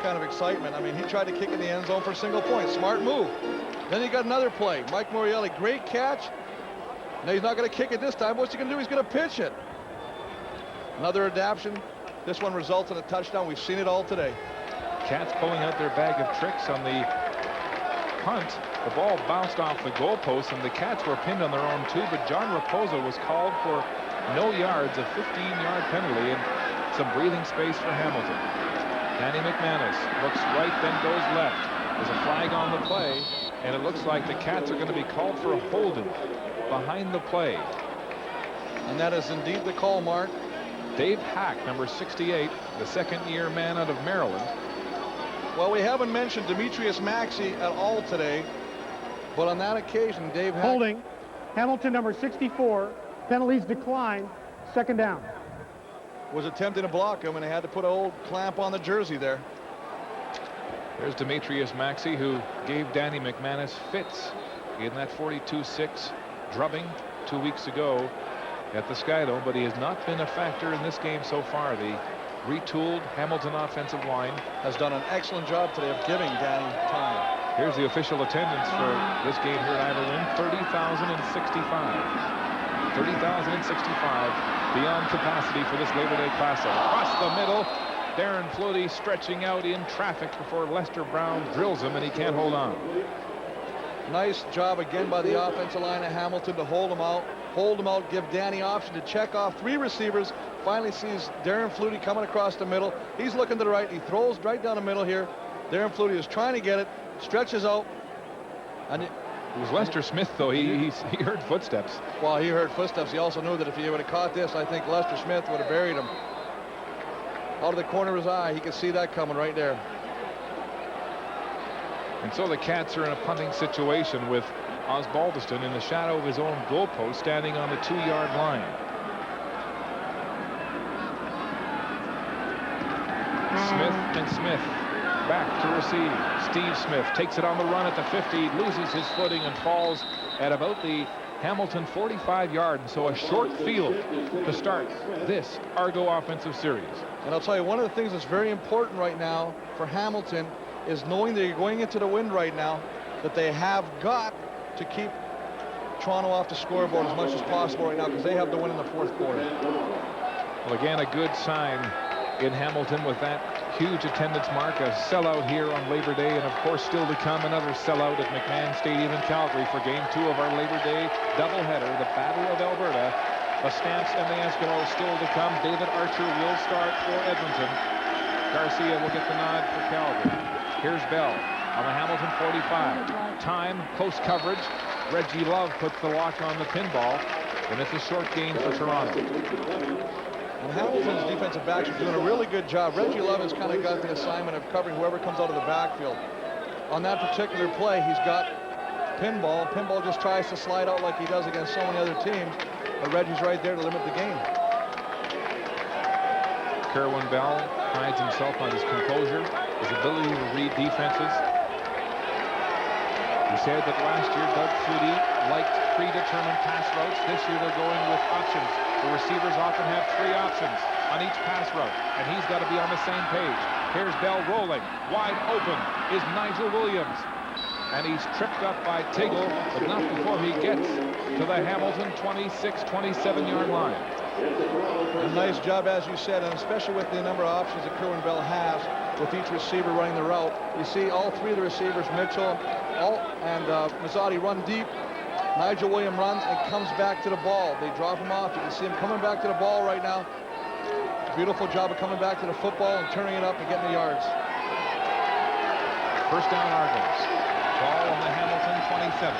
kind of excitement. I mean, he tried to kick in the end zone for a single point. Smart move. Then he got another play. Mike Morreale, great catch. Now he's not going to kick it this time. What's he going to do? He's going to pitch it. Another adaptation. This one results in a touchdown. We've seen it all today. Cats pulling out their bag of tricks on the punt. The ball bounced off the goalpost, and the Cats were pinned on their own too, but John Raposo was called for no yards, a 15-yard penalty, and some breathing space for Hamilton. Danny McManus looks right, then goes left. There's a flag on the play, and it looks like the Cats are going to be called for a holding behind the play. And that is indeed the call, Mark. Dave Hack, number 68, the second-year man out of Maryland. Well, we haven't mentioned Demetrius Maxey at all today, but on that occasion, Dave Hack... Holding. Hamilton, number 64. Penalties decline. Second down. Was attempting to block him, and they had to put an old clamp on the jersey there. There's Demetrius Maxey, who gave Danny McManus fits in that 42-6 drubbing 2 weeks ago at the Skydome, but he has not been a factor in this game so far. The retooled Hamilton offensive line has done an excellent job today of giving Danny time. Here's the official attendance for this game here at Iberlin, 30,065. 30,065 beyond capacity for this Labor Day Classic. Across the middle, Darren Flutie stretching out in traffic before Lester Brown drills him, and he can't hold on. Nice job again by the offensive line of Hamilton to hold him out, give Danny option to check off 3 receivers. Finally sees Darren Flutie coming across the middle. He's looking to the right. He throws right down the middle here. Darren Flutie is trying to get it, stretches out, and it was Lester Smith, though. He heard footsteps. Well, he heard footsteps. He also knew that if he would have caught this, I think Lester Smith would have buried him. Out of the corner of his eye, he could see that coming right there. And so the Cats are in a punting situation with Osbaldiston in the shadow of his own goalpost, standing on the 2-yard line. Smith and Smith back to receive. Steve Smith takes it on the run at the 50, loses his footing and falls at about the Hamilton 45-yard. So a short field to start this Argo offensive series. And I'll tell you, one of the things that's very important right now for Hamilton is knowing that you're going into the wind right now, that they have got to keep Toronto off the scoreboard as much as possible right now, because they have the win in the 4th quarter. Well, again, a good sign in Hamilton with that huge attendance mark, a sellout here on Labor Day, and of course still to come another sellout at McMahon Stadium in Calgary for game 2 of our Labor Day doubleheader, the Battle of Alberta. The Stamps and the Eskimos still to come. David Archer will start for Edmonton. Garcia will get the nod for Calgary. Here's Bell on the Hamilton 45. Time, close coverage. Reggie Love puts the lock on the pinball, and it's a short gain for Toronto. And Hamilton's defensive backs are doing a really good job. Reggie Love has kind of got the assignment of covering whoever comes out of the backfield. On that particular play, he's got pinball. Pinball just tries to slide out like he does against so many other teams, but Reggie's right there to limit the game. Kerwin Bell hides himself on his composure, his ability to read defenses. He said that last year Doug Flutie liked predetermined pass routes. This year they're going with options. The receivers often have 3 options on each pass route, and he's got to be on the same page. Here's Bell rolling. Wide open is Nigel Williams. And he's tripped up by Tiggle, but not before he gets to the Hamilton 26, 27-yard line. A nice job, as you said, and especially with the number of options that Kerwin Bell has with each receiver running the route. You see all 3 of the receivers, Mitchell and Mazzotti, run deep. Nigel Williams runs and comes back to the ball. They drop him off. You can see him coming back to the ball right now. Beautiful job of coming back to the football and turning it up and getting the yards. First down, Argos. Ball on the Hamilton 27.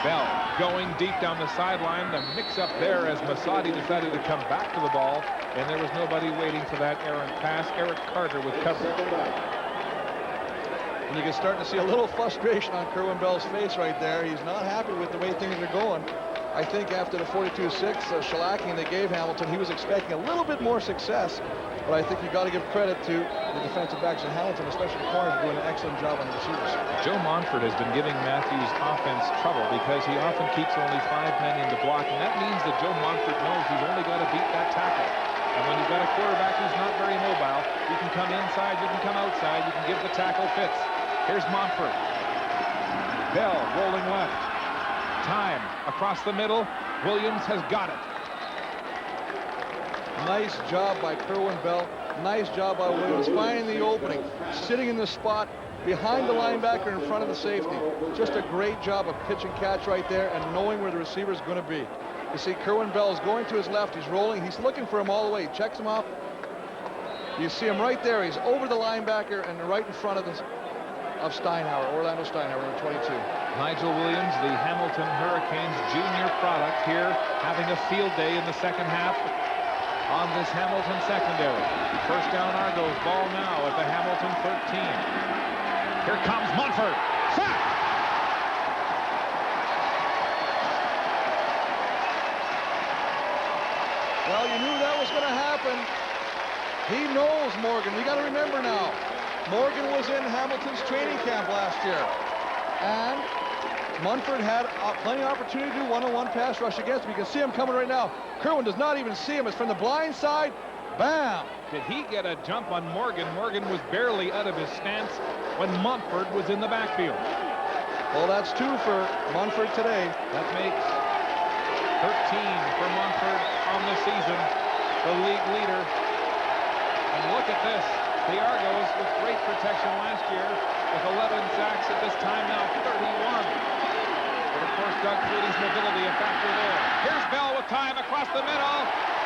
Bell going deep down the sideline. The mix-up there as Mazzotti decided to come back to the ball, and there was nobody waiting for that errant pass. Eric Carter with coverage. And you can start to see a little frustration on Kerwin Bell's face right there. He's not happy with the way things are going. I think after the 42-6 shellacking they gave Hamilton, he was expecting a little bit more success. But I think you got to give credit to the defensive backs in Hamilton, especially the corners, doing an excellent job on the receivers. Joe Monfort has been giving Matthews offense trouble because he often keeps only 5 men in the block, and that means that Joe Monfort knows he's only got to beat that tackle. And when you've got a quarterback who's not very mobile, you can come inside, you can come outside, you can give the tackle fits. Here's Montfort. Bell rolling left. Time across the middle. Williams has got it. Nice job by Kerwin Bell. Nice job by Williams finding the opening, sitting in the spot behind the linebacker in front of the safety. Just a great job of pitch and catch right there and knowing where the receiver is going to be. You see Kerwin Bell is going to his left. He's rolling. He's looking for him all the way. He checks him off. You see him right there. He's over the linebacker and right in front of Steinhauer, Orlando Steinhauer, number 22. Nigel Williams, the Hamilton Hurricanes junior product, here having a field day in the second half on this Hamilton secondary. First down Argos, ball now at the Hamilton 13. Here comes Montfort. Sack! Well, you knew that was going to happen. He knows Morgan. We got to remember now, Morgan was in Hamilton's training camp last year. And Montfort had plenty of opportunity to do one-on-one pass rush against him. You can see him coming right now. Kerwin does not even see him. It's from the blind side. Bam! Did he get a jump on Morgan? Morgan was barely out of his stance when Montfort was in the backfield. Well, that's 2 for Montfort today. That makes 13 for Montfort on the season, the league leader. And look at this. The Argos with great protection last year with 11 sacks at this time now 31. But of course Doug Fluty's mobility a factor there. Here's Bell with time across the middle.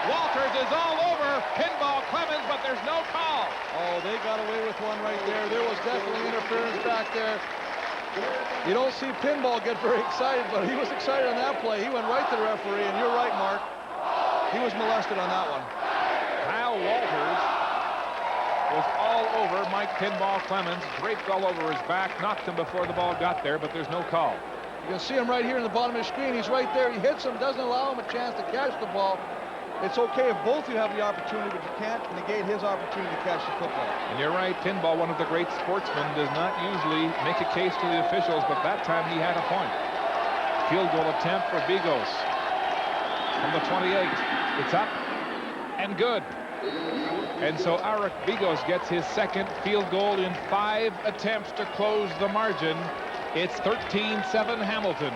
Walters is all over Pinball Clemens, but there's no call. Oh, they got away with one right there. There was definitely interference back there. You don't see Pinball get very excited, but he was excited on that play. He went right to the referee, and you're right, Mark. He was molested on that one. Kyle Walters was all over Mike Pinball Clemens, draped all over his back, knocked him before the ball got there, but there's no call. You can see him right here in the bottom of the screen. He's right there. He hits him, doesn't allow him a chance to catch the ball. It's okay if both you have the opportunity, but you can't negate his opportunity to catch the football. And you're right, Pinball, one of the great sportsmen, does not usually make a case to the officials, but that time he had a point. Field goal attempt for Bigos from the 28. It's up and good. And so Eric Bigos gets his second field goal in 5 attempts to close the margin. It's 13-7 Hamilton.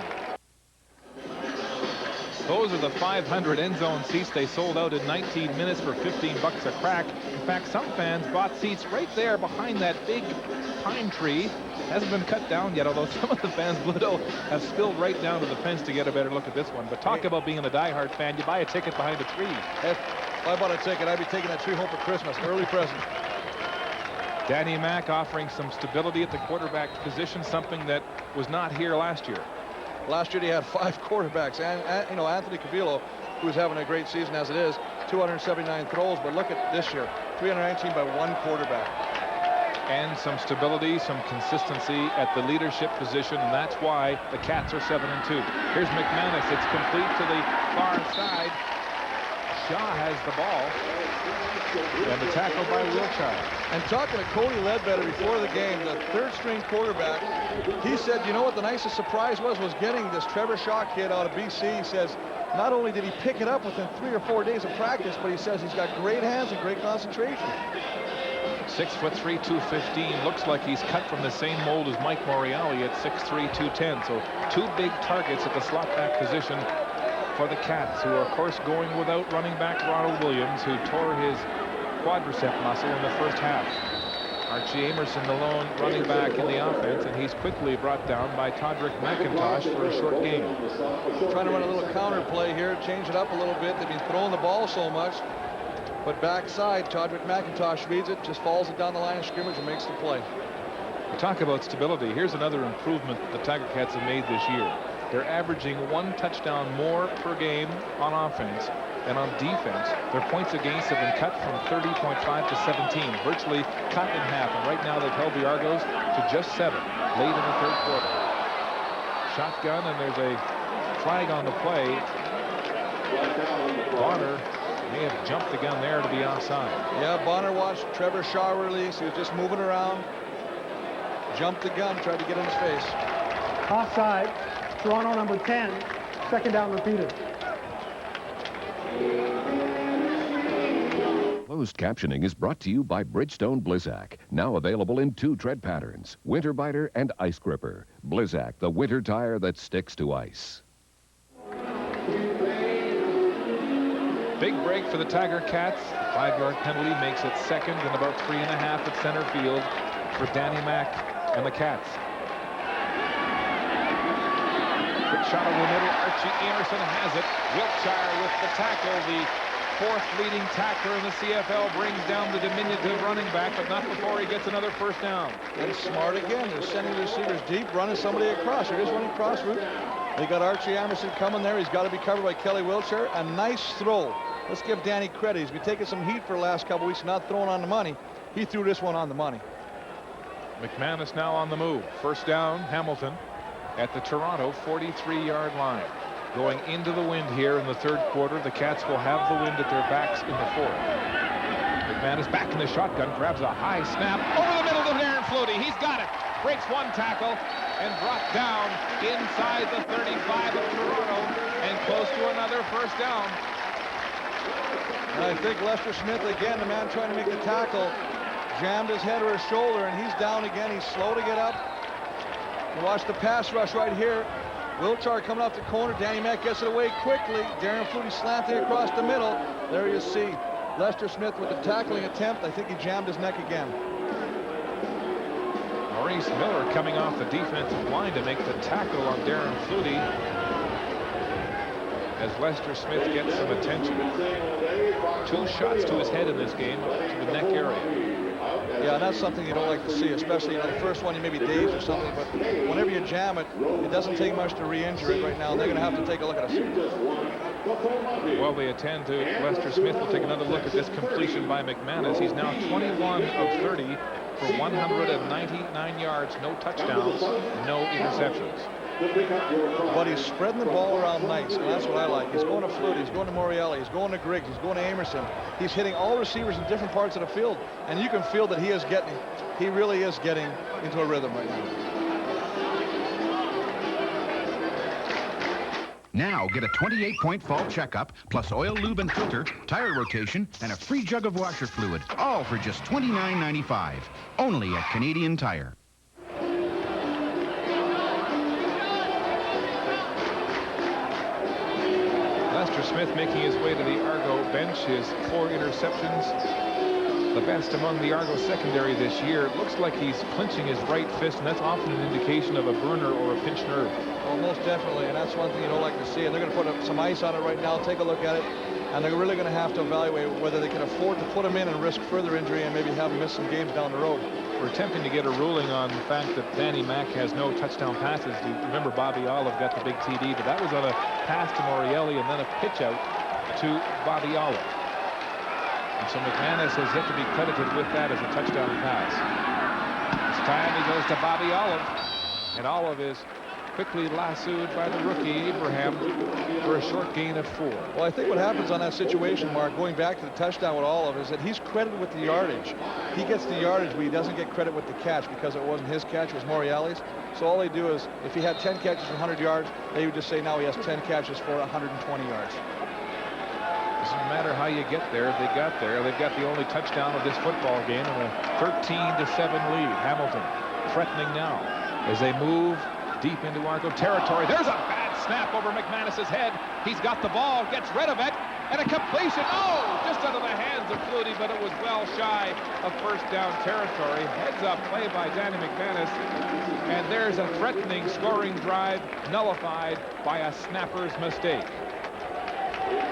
Those are the 500 end zone seats they sold out in 19 minutes for $15 a crack. In fact, some fans bought seats right there behind that big pine tree. Hasn't been cut down yet, although some of the fans, Bluto, have spilled right down to the fence to get a better look at this one. But talk about being a diehard fan. You buy a ticket behind a tree. If I bought a ticket, I'd be taking that tree home for Christmas. Early present. Danny Mack offering some stability at the quarterback position, something that was not here last year. Last year, they had 5 quarterbacks. And you know, Anthony Cavillo, who's having a great season as it is, 279 throws. But look at this year, 319 by 1 quarterback. And some stability, some consistency at the leadership position, and that's why the Cats are 7-2. Here's McManus. It's complete to the far side. Shaw has the ball. And the tackle by Wiltshire. And talking to Cody Ledbetter before the game, the 3rd-string quarterback, he said, you know what the nicest surprise was getting this Trevor Shaw kid out of BC. He says, not only did he pick it up within 3 or 4 days of practice, but he says he's got great hands and great concentration. 6'3", 215. Looks like he's cut from the same mold as Mike Moriali at 6'3", 210. So 2 big targets at the slot back position for the Cats, who are, of course, going without running back Ronald Williams, who tore his quadricep muscle in the first half. Archie Amerson, the lone running back in the offense, and he's quickly brought down by Todrick McIntosh for a short game. Trying to run a little counter play here, change it up a little bit. They've been throwing the ball so much. But backside, Todrick McIntosh reads it, just falls it down the line of scrimmage and makes the play. We talk about stability. Here's another improvement the Tiger Cats have made this year. They're averaging 1 touchdown more per game on offense, and on defense, their points against have been cut from 30.5 to 17, virtually cut in half. And right now they've held the Argos to just 7 late in the 3rd quarter. Shotgun, and there's a flag on the play. Bonner may have jumped the gun there to be offside. Yeah, Bonner watched Trevor Shaw release. He was just moving around, jumped the gun, tried to get in his face. Offside. Toronto number 10. 2nd down repeated. Closed captioning is brought to you by Bridgestone Blizzak. Now available in 2 tread patterns, Winter Biter and Ice Gripper. Blizzak, the winter tire that sticks to ice. Big break for the Tiger Cats. The 5-yard penalty makes it second and about 3.5 at center field for Danny Mac and the Cats. Quick shot over the middle. Archie Emerson has it. Wiltshire with the tackle. The 4th leading tackler in the CFL brings down the diminutive running back, but not before he gets another first down. And smart again. They're sending the receivers deep, running somebody across. They're just running cross route. They got Archie Emerson coming there. He's got to be covered by Kelly Wiltshire. A nice throw. Let's give Danny credit. He's been taking some heat for the last couple weeks, not throwing on the money. He threw this one on the money. McManus now on the move. First down, Hamilton at the Toronto 43-yard line. Going into the wind here in the 3rd quarter. The Cats will have the wind at their backs in the 4th. McManus back in the shotgun, grabs a high snap over the middle to Darren Flutie. He's got it. Breaks one tackle and brought down inside the 35 of Toronto and close to another first down. And I think Lester Smith, again, the man trying to make the tackle, jammed his head or his shoulder, and he's down again. He's slow to get up. You watch the pass rush right here. Wiltshire coming off the corner. Danny Mac gets it away quickly. Darren Flutie slanting across the middle. There you see Lester Smith with the tackling attempt. I think he jammed his neck again. Maurice Miller coming off the defensive line to make the tackle on Darren Flutie as Lester Smith gets some attention. 2 shots to his head in this game, up to the neck area. Yeah, and that's something you don't like to see, especially, the first one you may be dazed or something, but whenever you jam it, it doesn't take much to re-injure it right now. They're going to have to take a look at it. Well, they attend to Lester Smith. We'll take another look at this completion by McManus. He's now 21 of 30 for 199 yards, no touchdowns, no interceptions. But he's spreading the ball around nice, and that's what I like. He's going to Flutie, he's going to Morreale, he's going to Griggs, he's going to Amerson. He's hitting all receivers in different parts of the field, and you can feel that he really is getting into a rhythm right now. Now get a 28-point fall checkup, plus oil, lube, and filter, tire rotation, and a free jug of washer fluid, all for just $29.95. Only at Canadian Tire. Lester Smith making his way to the Argo bench. His 4 interceptions, the best among the Argo secondary this year. It looks like he's clenching his right fist, and that's often an indication of a burner or a pinched nerve. Well, most definitely, and that's one thing you don't like to see. And they're going to put some ice on it right now. Take a look at it, and they're really going to have to evaluate whether they can afford to put him in and risk further injury and maybe have him miss some games down the road. We're attempting to get a ruling on the fact that Danny Mac has no touchdown passes. You remember Bobby Olive got the big TD, but that was on a pass to Morreale and then a pitch out to Bobby Olive. And so McManus has yet to be credited with that as a touchdown pass. This time he goes to Bobby Olive, and Olive is quickly lassoed by the rookie Abraham for a short gain of 4. Well, I think what happens on that situation, Mark, going back to the touchdown with Olive, is that he's credited with the yardage. He gets the yardage, but he doesn't get credit with the catch because it wasn't his catch, it was Morreale's. So all they do is, if he had 10 catches for 100 yards, they would just say now he has 10 catches for 120 yards. Doesn't matter how you get there. They got there. They've got the only touchdown of this football game and a 13-7 lead. Hamilton threatening now as they move deep into Argo territory. There's a bad snap over McManus's head. He's got the ball, gets rid of it, and a completion. Oh, just out of the hands of Flutie, but it was well shy of first down territory. Heads up play by Danny McManus, and there's a threatening scoring drive nullified by a snapper's mistake.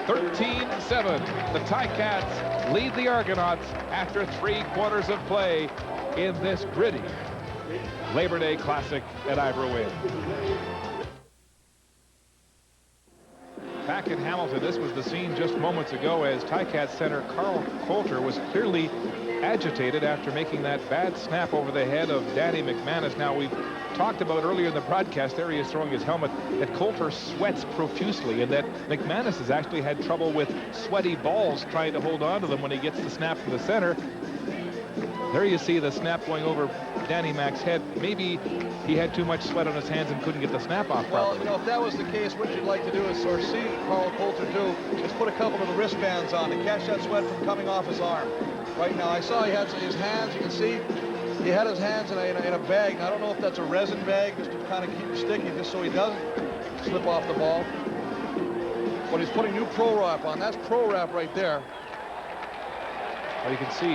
13-7. The Ticats lead the Argonauts after 3 quarters of play in this gritty Labor Day Classic at Ivor Wynne. Back in Hamilton, this was the scene just moments ago as Ticats center Carl Coulter was clearly agitated after making that bad snap over the head of Danny McManus. Now, we've talked about earlier in the broadcast, there he is throwing his helmet, that Coulter sweats profusely and that McManus has actually had trouble with sweaty balls trying to hold on to them when he gets the snap from the center. There you see the snap going over Danny Mac's head. Maybe he had too much sweat on his hands and couldn't get the snap off Well, properly. you know, if that was the case, what you'd like to do is, or see Carl Coulter do, is put a couple of the wristbands on to catch that sweat from coming off his arm. Right now, I saw he had his hands, you can see, he had his hands in a bag. Now, I don't know if that's a resin bag, just to kind of keep it sticky, just so he doesn't slip off the ball. But he's putting new Pro Wrap on. That's Pro Wrap right there. Well, you can see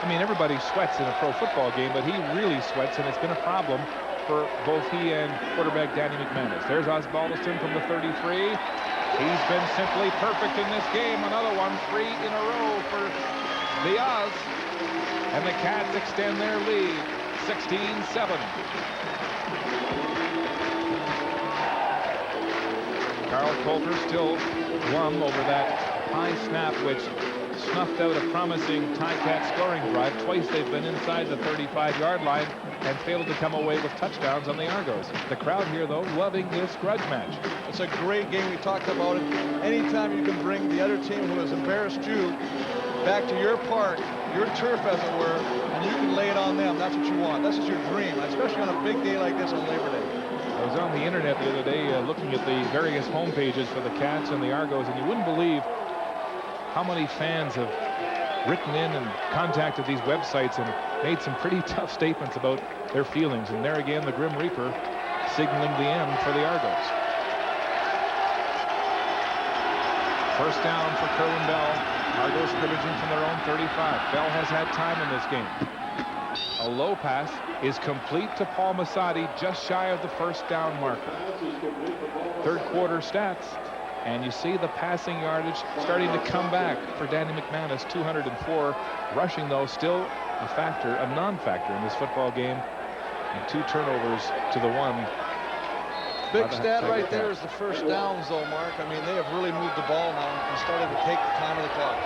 I mean, everybody sweats in a pro football game, but he really sweats, and it's been a problem for both he and quarterback Danny McManus. There's Osbaldiston from the 33. He's been simply perfect in this game. Another one, 3 in a row for the Oz. And the Cats extend their lead, 16-7. Carl Coulter still glum over that high snap, which snuffed out a promising Cat scoring drive. Twice they've been inside the 35-yard line and failed to come away with touchdowns on the Argos. The crowd here, though, loving this grudge match. It's a great game. We talked about it. Anytime you can bring the other team who has embarrassed you back to your park, your turf, as it were, and you can lay it on them. That's what you want. This is your dream, especially on a big day like this on Labor Day. I was on the internet the other day looking at the various home pages for the Cats and the Argos, and you wouldn't believe how many fans have written in and contacted these websites and made some pretty tough statements about their feelings. And there again, the Grim Reaper signaling the end for the Argos. First down for Kerwin Bell. Argos scrimmaging from their own 35. Bell has had time in this game. A low pass is complete to Paul Masadi, just shy of the first down marker. Third quarter stats, and you see the passing yardage starting to come back for Danny McManus. 204 rushing, though, still a factor, a non-factor in this football game, and 2 turnovers to the 1. Big stat right there is the first downs, though, Mark. I mean, they have really moved the ball now and started to take the time of the clock.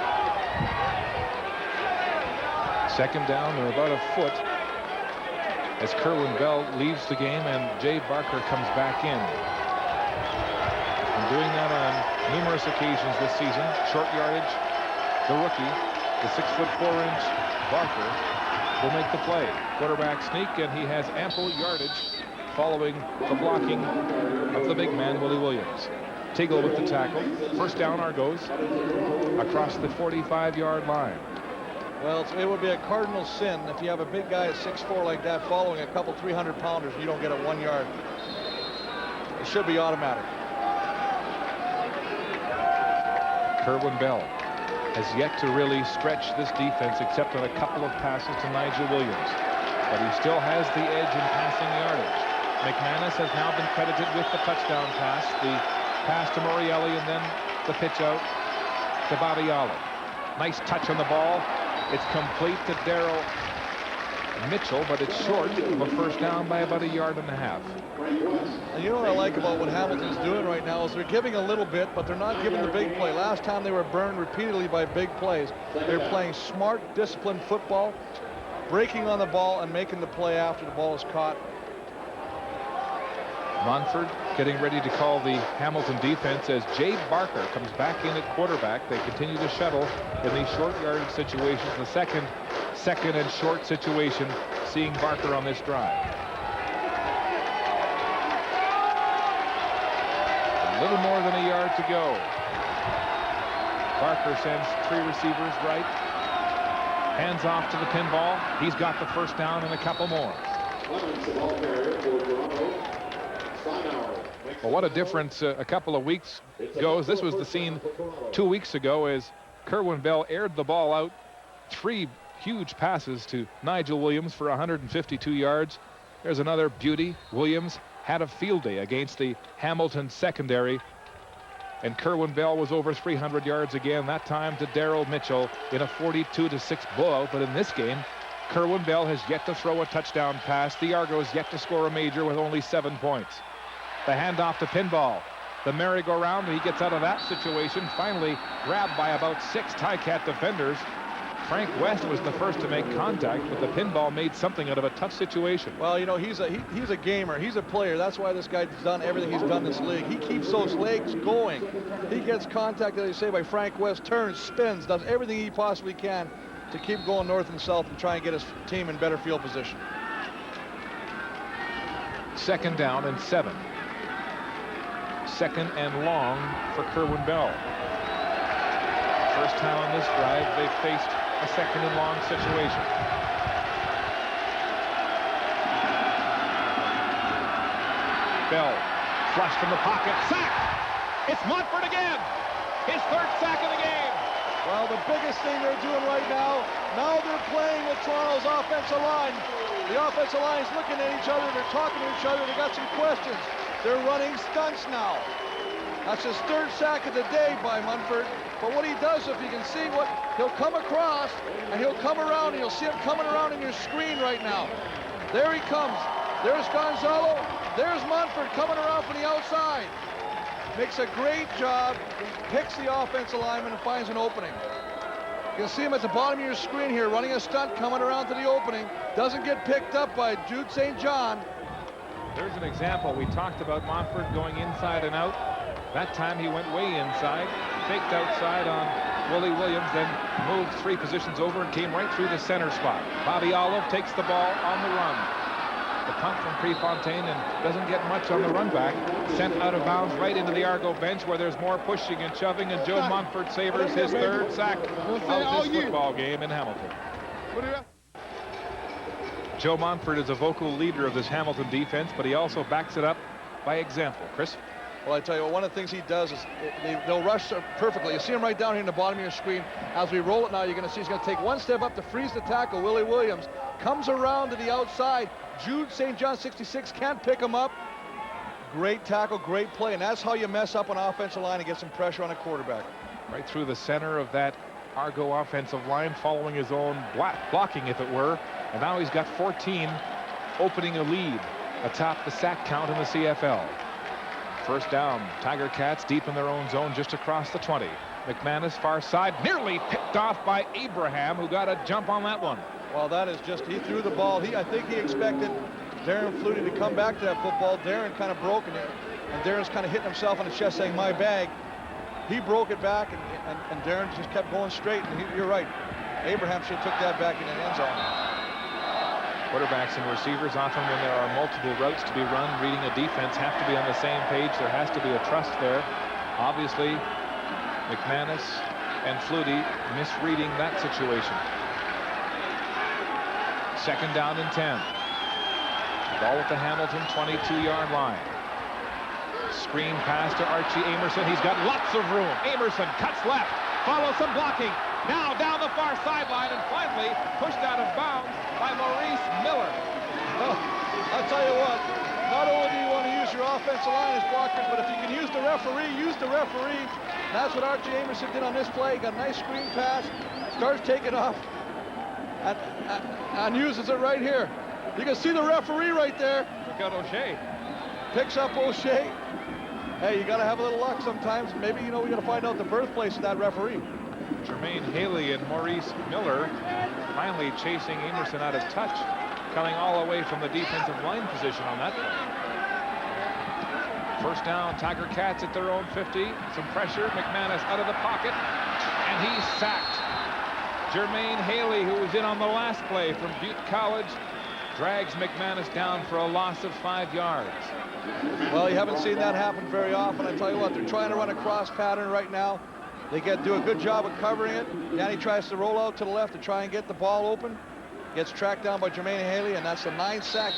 Second down, they're about a foot as Kerwin Bell leaves the game and Jay Barker comes back in. And doing that on numerous occasions this season. Short yardage, the rookie, the 6'4" Barker will make the play. Quarterback sneak, and he has ample yardage following the blocking of the big man, Willie Williams. Tiggle with the tackle. First down, Argos across the 45-yard line. Well, it would be a cardinal sin if you have a big guy at 6'4" like that following a couple 300-pounders and you don't get it 1 yard. It should be automatic. Kerwin Bell has yet to really stretch this defense except on a couple of passes to Nigel Williams. But he still has the edge in passing yardage. McManus has now been credited with the touchdown pass, the pass to Morielli, and then the pitch out to Babiala. Nice touch on the ball. It's complete to Darrell Mitchell, but it's short of a first down by about 1.5 yards. And you know what I like about what Hamilton's doing right now is they're giving a little bit, but they're not giving the big play. Last time they were burned repeatedly by big plays. They're playing smart, disciplined football, breaking on the ball and making the play after the ball is caught. Monfort getting ready to call the Hamilton defense as Jay Barker comes back in at quarterback. They continue to shuttle in these short yardage situations. The second and short situation, seeing Barker on this drive. A little more than 1 yard to go. Barker sends 3 receivers right. Hands off to the pinball. He's got the first down and a couple more. Well, what a difference a couple of weeks goes. This was the scene 2 weeks ago as Kerwin Bell aired the ball out. 3 huge passes to Nigel Williams for 152 yards. There's another beauty. Williams had a field day against the Hamilton secondary. And Kerwin Bell was over 300 yards again, that time to Darrell Mitchell in a 42-6 blowout. But in this game, Kerwin Bell has yet to throw a touchdown pass. The Argos yet to score a major with only 7 points. The handoff to pinball. The merry-go-round, he gets out of that situation. Finally grabbed by about 6 Cat defenders. Frank West was the first to make contact, but the pinball made something out of a tough situation. Well, you know, he's a gamer. He's a player. That's why this guy's done everything he's done in this league. He keeps those legs going. He gets contacted, as you say, by Frank West, turns, spins, does everything he possibly can to keep going north and south and try and get his team in better field position. 2nd down and 7. 2nd and long for Kerwin Bell. First time on this drive they've faced a 2nd and long situation. Bell flushed from the pocket, sack. It's Montford again. His 3rd sack of the game. Well, the biggest thing they're doing right now they're playing with Toronto's offensive line. The offensive line is looking at each other. They're talking to each other. They got some questions. They're running stunts now. That's his 3rd sack of the day by Munford. But what he does, if you can see what, he'll come across and he'll come around, and you'll see him coming around in your screen right now. There he comes. There's Gonzalo. There's Munford coming around from the outside. Makes a great job, picks the offensive lineman and finds an opening. You can see him at the bottom of your screen here, running a stunt, coming around to the opening. Doesn't get picked up by Jude St. John. There's an example. We talked about Montford going inside and out. That time he went way inside, faked outside on Willie Williams, then moved 3 positions over and came right through the center spot. Bobby Olive takes the ball on the run. The punt from Prefontaine and doesn't get much on the run back. Sent out of bounds right into the Argo bench where there's more pushing and shoving, and Joe Montford savors his 3rd sack of this football game in Hamilton. Joe Montford is a vocal leader of this Hamilton defense, but he also backs it up by example. Chris? Well, I tell you what, one of the things he does is they'll rush perfectly. You see him right down here in the bottom of your screen. As we roll it now, you're going to see he's going to take 1 step up to freeze the tackle. Willie Williams comes around to the outside. Jude St. John, 66, can't pick him up. Great tackle, great play, and that's how you mess up an offensive line and get some pressure on a quarterback. Right through the center of that Argo offensive line, following his own blocking, if it were. And now he's got 14, opening a lead atop the sack count in the CFL. 1st down, Tiger Cats deep in their own zone just across the 20. McManus far side, nearly picked off by Abraham, who got a jump on that one. Well, that is just, he threw the ball. I think he expected Darren Flutie to come back to that football. Darren kind of broke it, and Darren's kind of hitting himself on the chest saying, my bag. He broke it back, and Darren just kept going straight. And you're right. Abraham should have took that back in the end zone. Quarterbacks and receivers, often when there are multiple routes to be run, reading a defense, have to be on the same page. There has to be a trust there. Obviously, McManus and Flutie misreading that situation. 2nd down and 10. Ball at the Hamilton 22-yard line. Screen pass to Archie Amerson. He's got lots of room. Amerson cuts left, follows some blocking. Now down the far sideline, and finally pushed out of bounds by Maurice Miller. Well, I'll tell you what, not only do you want to use your offensive line as blockers, but if you can use the referee, use the referee. That's what Archie Amerson did on this play. Got a nice screen pass, starts taking off, and uses it right here. You can see the referee right there. Look out, O'Shea. Picks up O'Shea. Hey, you got to have a little luck sometimes. Maybe, we got to find out the birthplace of that referee. Jermaine Haley and Maurice Miller finally chasing Amerson out of touch, coming all the way from the defensive line position on that play. 1st down, Tiger Cats at their own 50. Some pressure. McManus out of the pocket, and he's sacked. Jermaine Haley, who was in on the last play from Butte College, drags McManus down for a loss of 5 yards. Well, you haven't seen that happen very often. I tell you what, they're trying to run a cross pattern right now. They do a good job of covering it. Danny tries to roll out to the left to try and get the ball open. Gets tracked down by Jermaine Haley, and that's the 9th sack.